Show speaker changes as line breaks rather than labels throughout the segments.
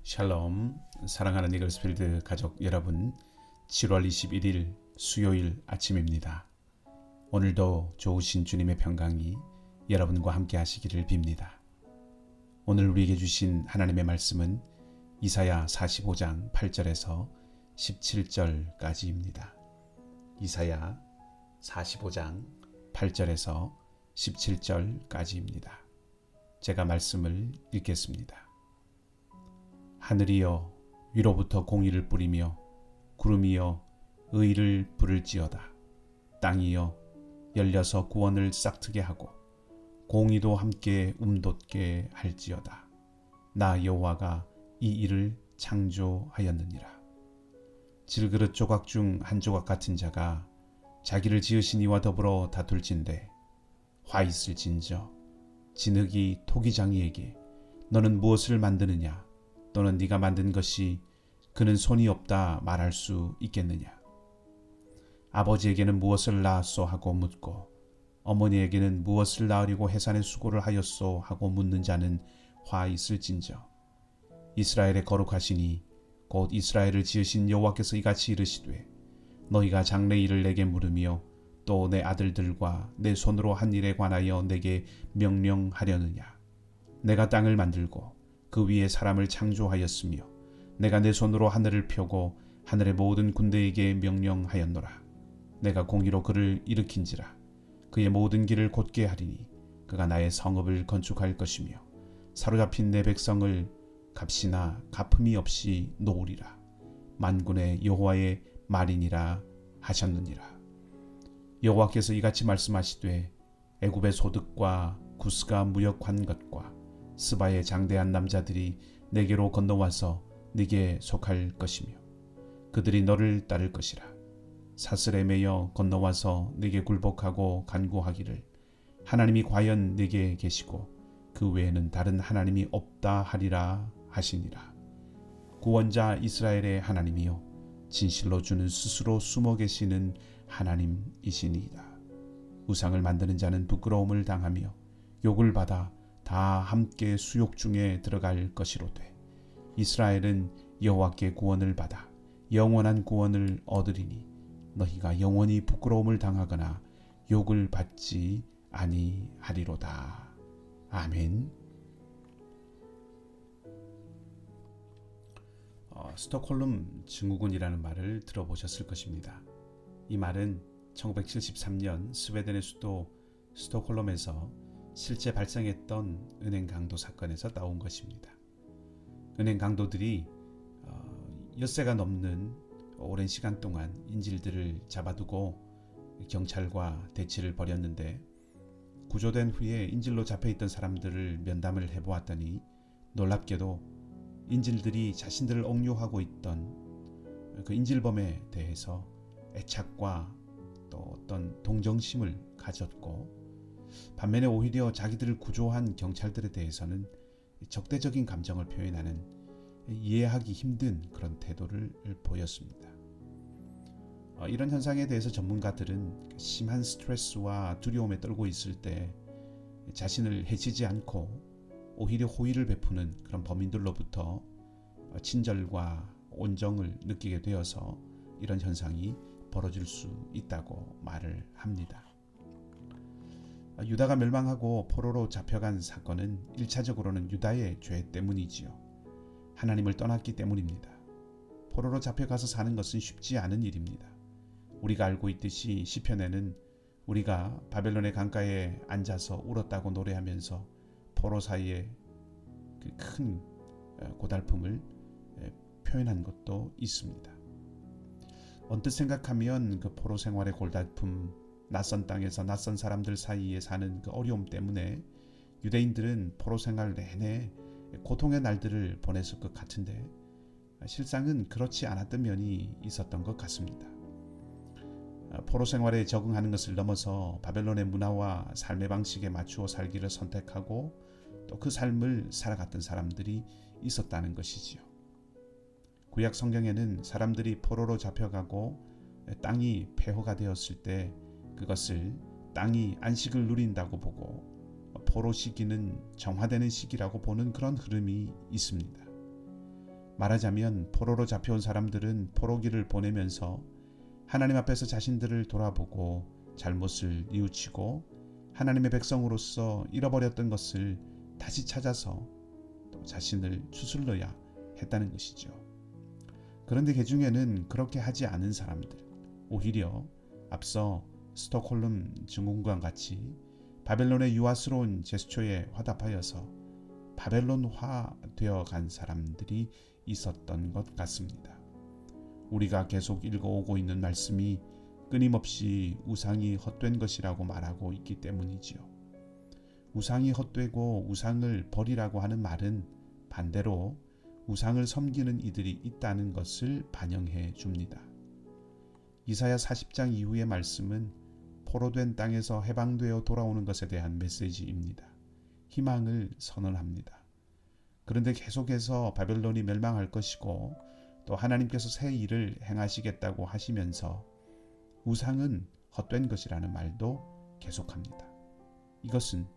샬롬, 사랑하는 이글스필드 가족 여러분, 7월 21일 수요일 아침입니다. 오늘도 좋으신 주님의 평강이 여러분과 함께 하시기를 빕니다. 오늘 우리에게 주신 하나님의 말씀은 이사야 45장 8절에서 17절까지입니다. 이사야 45장 8절에서 17절까지입니다. 제가 말씀을 읽겠습니다. 하늘이여 위로부터 공의를 뿌리며 구름이여 의를 부를지어다. 땅이여 열려서 구원을 싹트게 하고 공의도 함께 움돋게 할지어다. 나 여호와가 이 일을 창조하였느니라. 질그릇 조각 중 한 조각 같은 자가 자기를 지으신 이와 더불어 다툴진대 화 있을진저 진흙이 토기장이에게 너는 무엇을 만드느냐 또는 네가 만든 것이 그는 손이 없다 말할 수 있겠느냐. 아버지에게는 무엇을 낳았소 하고 묻고 어머니에게는 무엇을 낳으려고 해산의 수고를 하였소 하고 묻는 자는 화 있을진저. 이스라엘의 거룩하시니 곧 이스라엘을 지으신 여호와께서 이같이 이르시되 너희가 장래 일을 내게 물으며 또 내 아들들과 내 손으로 한 일에 관하여 내게 명령하려느냐. 내가 땅을 만들고 그 위에 사람을 창조하였으며 내가 내 손으로 하늘을 펴고 하늘의 모든 군대에게 명령하였노라. 내가 공의로 그를 일으킨지라. 그의 모든 길을 곧게 하리니 그가 나의 성읍을 건축할 것이며 사로잡힌 내 백성을 값이나 갚음이 없이 놓으리라. 만군의 여호와의 말이니라 하셨느니라. 여호와께서 이같이 말씀하시되 애굽의 소득과 구스가 무역한 것과 스바의 장대한 남자들이 내게로 건너와서 네게 속할 것이며 그들이 너를 따를 것이라. 사슬에 매여 건너와서 네게 굴복하고 간구하기를 하나님이 과연 네게 계시고 그 외에는 다른 하나님이 없다 하리라 하시니라. 구원자 이스라엘의 하나님이여 진실로 주는 스스로 숨어 계시는 하나님이시니이다. 우상을 만드는 자는 부끄러움을 당하며 욕을 받아 다 함께 수욕 중에 들어갈 것이로되 이스라엘은 여호와께 구원을 받아 영원한 구원을 얻으리니 너희가 영원히 부끄러움을 당하거나 욕을 받지 아니하리로다. 아멘. 스톡홀름 증후군이라는 말을 들어보셨을 것입니다. 이 말은 1973년 스웨덴의 수도 스톡홀름에서 실제 발생했던 은행 강도 사건에서 따온 것입니다. 은행 강도들이 엿새가 넘는 오랜 시간 동안 인질들을 잡아두고 경찰과 대치를 벌였는데 구조된 후에 인질로 잡혀있던 사람들을 면담을 해보았더니 놀랍게도 인질들이 자신들을 억류하고 있던 그 인질범에 대해서 애착과 또 어떤 동정심을 가졌고 반면에 오히려 자기들을 구조한 경찰들에 대해서는 적대적인 감정을 표현하는 이해하기 힘든 그런 태도를 보였습니다. 이런 현상에 대해서 전문가들은 심한 스트레스와 두려움에 떨고 있을 때 자신을 해치지 않고 오히려 호의를 베푸는 그런 범인들로부터 친절과 온정을 느끼게 되어서 이런 현상이 벌어질 수 있다고 말을 합니다. 유다가 멸망하고 포로로 잡혀간 사건은 1차적으로는 유다의 죄 때문이지요. 하나님을 떠났기 때문입니다. 포로로 잡혀가서 사는 것은 쉽지 않은 일입니다. 우리가 알고 있듯이 시편에는 우리가 바벨론의 강가에 앉아서 울었다고 노래하면서 포로 사이에 그 큰 고달픔을 표현한 것도 있습니다. 언뜻 생각하면 그 포로 생활의 고달픔, 낯선 땅에서 낯선 사람들 사이에 사는 그 어려움 때문에 유대인들은 포로 생활 내내 고통의 날들을 보냈을 것 같은데 실상은 그렇지 않았던 면이 있었던 것 같습니다. 포로 생활에 적응하는 것을 넘어서 바벨론의 문화와 삶의 방식에 맞추어 살기를 선택하고 또 그 삶을 살아갔던 사람들이 있었다는 것이지요. 구약 성경에는 사람들이 포로로 잡혀가고 땅이 폐허가 되었을 때 그것을 땅이 안식을 누린다고 보고 포로 시기는 정화되는 시기라고 보는 그런 흐름이 있습니다. 말하자면 포로로 잡혀온 사람들은 포로기를 보내면서 하나님 앞에서 자신들을 돌아보고 잘못을 뉘우치고 하나님의 백성으로서 잃어버렸던 것을 다시 찾아서 또 자신을 추슬러야 했다는 것이죠. 그런데 그 중에는 그렇게 하지 않은 사람들, 오히려 앞서 스톡홀름 증후군과 같이 바벨론의 유아스러운 제스처에 화답하여서 바벨론화 되어 간 사람들이 있었던 것 같습니다. 우리가 계속 읽어오고 있는 말씀이 끊임없이 우상이 헛된 것이라고 말하고 있기 때문이지요. 우상이 헛되고 우상을 버리라고 하는 말은 반대로 우상을 섬기는 이들이 있다는 것을 반영해 줍니다. 이사야 40장 이후의 말씀은 포로된 땅에서 해방되어 돌아오는 것에 대한 메시지입니다. 희망을 선언합니다. 그런데 계속해서 바벨론이 멸망할 것이고 또 하나님께서 새 일을 행하시겠다고 하시면서 우상은 헛된 것이라는 말도 계속합니다. 이것은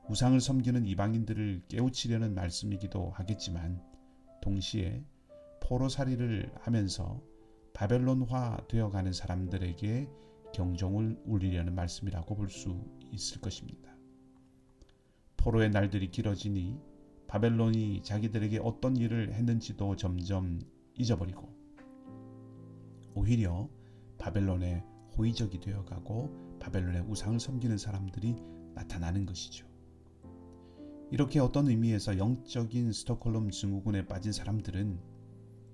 우상을 섬기는 이방인들을 깨우치려는 말씀이기도 하겠지만 동시에 포로살이를 하면서 바벨론화 되어가는 사람들에게 경종을 울리려는 말씀이라고 볼 수 있을 것입니다. 포로의 날들이 길어지니 바벨론이 자기들에게 어떤 일을 했는지도 점점 잊어버리고 오히려 바벨론의 호의적이 되어가고 바벨론의 우상을 섬기는 사람들이 나타나는 것이죠. 이렇게 어떤 의미에서 영적인 스톡홀름 증후군에 빠진 사람들은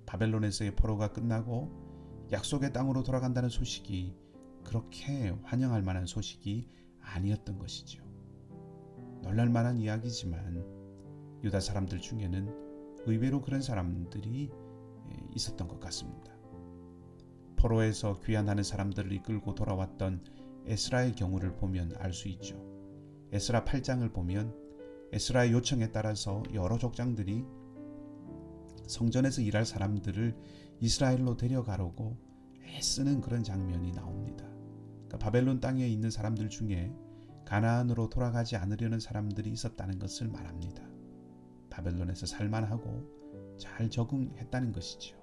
바벨론에서의 포로가 끝나고 약속의 땅으로 돌아간다는 소식이 그렇게 환영할 만한 소식이 아니었던 것이죠. 놀랄만한 이야기지만 유다 사람들 중에는 의외로 그런 사람들이 있었던 것 같습니다. 포로에서 귀환하는 사람들을 이끌고 돌아왔던 에스라의 경우를 보면 알 수 있죠. 에스라 8장을 보면 에스라의 요청에 따라서 여러 족장들이 성전에서 일할 사람들을 이스라엘로 데려가려고 애쓰는 그런 장면이 나옵니다. 그러니까 바벨론 땅에 있는 사람들 중에 가나안으로 돌아가지 않으려는 사람들이 있었다는 것을 말합니다. 바벨론에서 살만하고 잘 적응했다는 것이죠.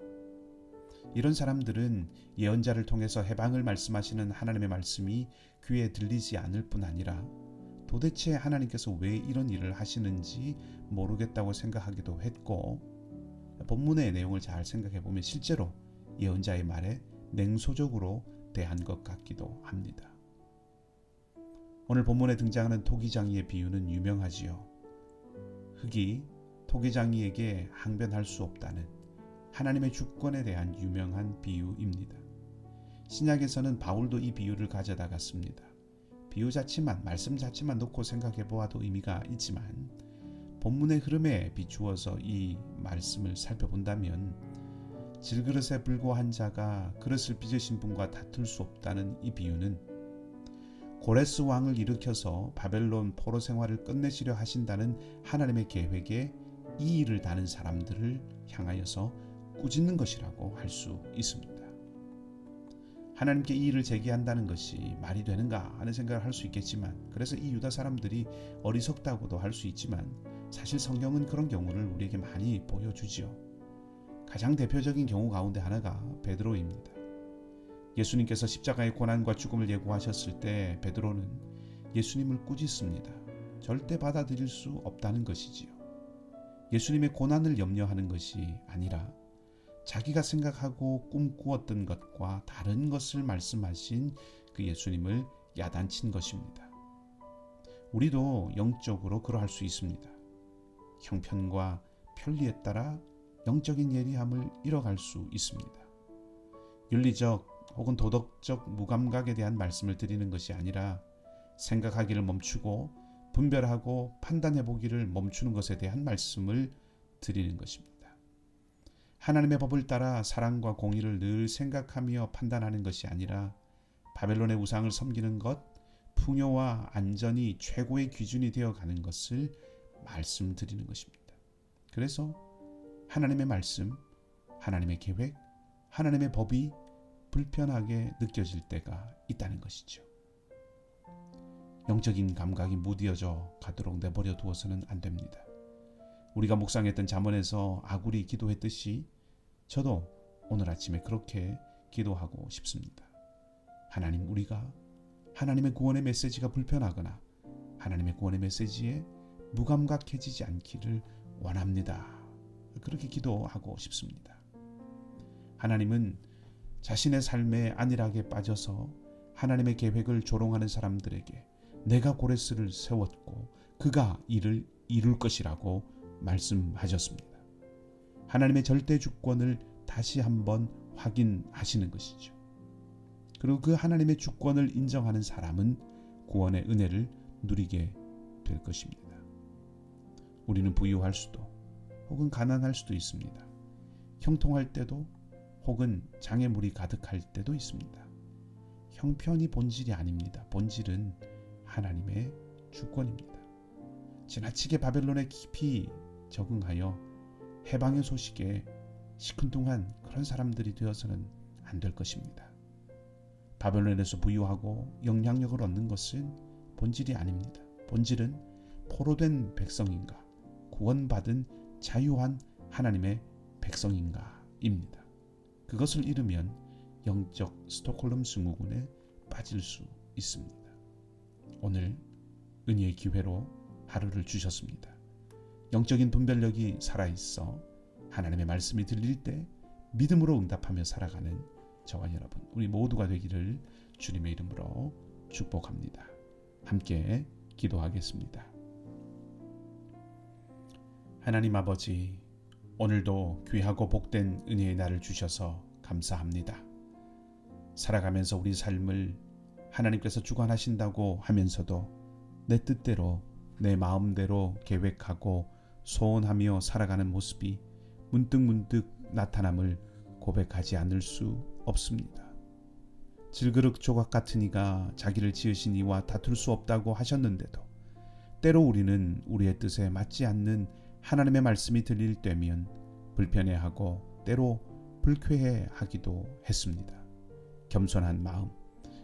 이런 사람들은 예언자를 통해서 해방을 말씀하시는 하나님의 말씀이 귀에 들리지 않을 뿐 아니라 도대체 하나님께서 왜 이런 일을 하시는지 모르겠다고 생각하기도 했고 본문의 내용을 잘 생각해 보면 실제로 예언자의 말에 냉소적으로 대한 것 같기도 합니다. 오늘 본문에 등장하는 토기장이의 비유는 유명하지요. 흙이 토기장이에게 항변할 수 없다는 하나님의 주권에 대한 유명한 비유입니다. 신약에서는 바울도 이 비유를 가져다가 씁니다. 비유 자체만, 말씀 자체만 놓고 생각해 보아도 의미가 있지만 본문의 흐름에 비추어서 이 말씀을 살펴본다면 질그릇에 불고한 자가 그릇을 빚으신 분과 다툴 수 없다는 이 비유는 고레스 왕을 일으켜서 바벨론 포로 생활을 끝내시려 하신다는 하나님의 계획에 이의를 다는 사람들을 향하여서 꾸짖는 것이라고 할 수 있습니다. 하나님께 이의를 제기한다는 것이 말이 되는가 하는 생각을 할 수 있겠지만 그래서 이 유다 사람들이 어리석다고도 할 수 있지만 사실 성경은 그런 경우를 우리에게 많이 보여주지요. 가장 대표적인 경우 가운데 하나가 베드로입니다. 예수님께서 십자가의 고난과 죽음을 예고하셨을 때 베드로는 예수님을 꾸짖습니다. 절대 받아들일 수 없다는 것이지요. 예수님의 고난을 염려하는 것이 아니라 자기가 생각하고 꿈꾸었던 것과 다른 것을 말씀하신 그 예수님을 야단친 것입니다. 우리도 영적으로 그러할 수 있습니다. 형편과 편리에 따라 영적인 예리함을 잃어갈 수 있습니다. 윤리적 혹은 도덕적 무감각에 대한 말씀을 드리는 것이 아니라 생각하기를 멈추고 분별하고 판단해 보기를 멈추는 것에 대한 말씀을 드리는 것입니다. 하나님의 법을 따라 사랑과 공의를 늘 생각하며 판단하는 것이 아니라 바벨론의 우상을 섬기는 것, 풍요와 안전이 최고의 기준이 되어가는 것을 말씀드리는 것입니다. 그래서 하나님의 말씀, 하나님의 계획, 하나님의 법이 불편하게 느껴질 때가 있다는 것이죠. 영적인 감각이 무디어져 가도록 내버려 두어서는 안 됩니다. 우리가 묵상했던 잠언에서 아굴이 기도했듯이 저도 오늘 아침에 그렇게 기도하고 싶습니다. 하나님, 우리가 하나님의 구원의 메시지가 불편하거나 하나님의 구원의 메시지에 무감각해지지 않기를 원합니다. 그렇게 기도하고 싶습니다. 하나님은 자신의 삶에 안일하게 빠져서 하나님의 계획을 조롱하는 사람들에게 내가 고레스를 세웠고 그가 이를 이룰 것이라고 말씀하셨습니다. 하나님의 절대 주권을 다시 한번 확인하시는 것이죠. 그리고 그 하나님의 주권을 인정하는 사람은 구원의 은혜를 누리게 될 것입니다. 우리는 부유할 수도 혹은 가난할 수도 있습니다. 형통할 때도 혹은 장애물이 가득할 때도 있습니다. 형편이 본질이 아닙니다. 본질은 하나님의 주권입니다. 지나치게 바벨론에 깊이 적응하여 해방의 소식에 시큰둥한 그런 사람들이 되어서는 안 될 것입니다. 바벨론에서 부유하고 영향력을 얻는 것은 본질이 아닙니다. 본질은 포로된 백성인가, 구원받은 자유한 하나님의 백성인가입니다. 그것을 잃으면 영적 스톡홀름 증후군에 빠질 수 있습니다. 오늘 은혜의 기회로 하루를 주셨습니다. 영적인 분별력이 살아있어 하나님의 말씀이 들릴 때 믿음으로 응답하며 살아가는 저와 여러분, 우리 모두가 되기를 주님의 이름으로 축복합니다. 함께 기도하겠습니다. 하나님 아버지, 오늘도 귀하고 복된 은혜의 날을 주셔서 감사합니다. 살아가면서 우리 삶을 하나님께서 주관하신다고 하면서도 내 뜻대로 내 마음대로 계획하고 소원하며 살아가는 모습이 문득문득 나타남을 고백하지 않을 수 없습니다. 질그릇 조각 같은 이가 자기를 지으신 이와 다툴 수 없다고 하셨는데도 때로 우리는 우리의 뜻에 맞지 않는 하나님의 말씀이 들릴 때면 불편해하고 때로 불쾌해하기도 했습니다. 겸손한 마음,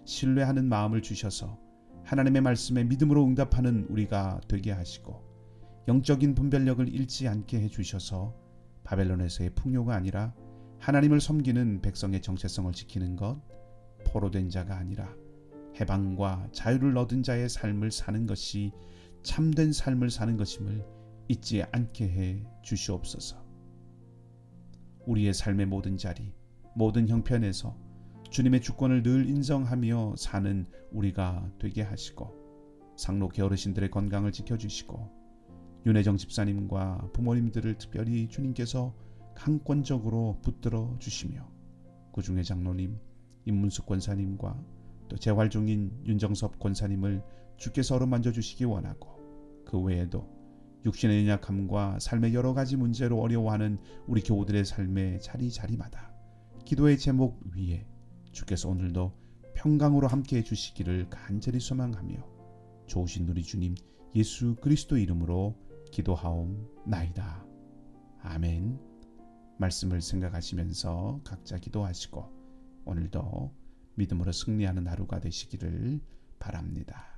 신뢰하는 마음을 주셔서 하나님의 말씀에 믿음으로 응답하는 우리가 되게 하시고 영적인 분별력을 잃지 않게 해주셔서 바벨론에서의 풍요가 아니라 하나님을 섬기는 백성의 정체성을 지키는 것, 포로된 자가 아니라 해방과 자유를 얻은 자의 삶을 사는 것이 참된 삶을 사는 것임을 잊지 않게 해 주시옵소서. 우리의 삶의 모든 자리, 모든 형편에서 주님의 주권을 늘 인정하며 사는 우리가 되게 하시고 상록회 어르신들의 건강을 지켜주시고 윤혜정 집사님과 부모님들을 특별히 주님께서 강권적으로 붙들어 주시며 구중의 장로님, 임문숙 권사님과 또 재활 중인 윤정섭 권사님을 주께서 어루만져 주시기 원하고 그 외에도 육신의 연약함과 삶의 여러 가지 문제로 어려워하는 우리 교우들의 삶의 자리자리마다 기도의 제목 위에 주께서 오늘도 평강으로 함께해 주시기를 간절히 소망하며 좋으신 우리 주님 예수 그리스도 이름으로 기도하옵나이다. 아멘. 말씀을 생각하시면서 각자 기도하시고 오늘도 믿음으로 승리하는 하루가 되시기를 바랍니다.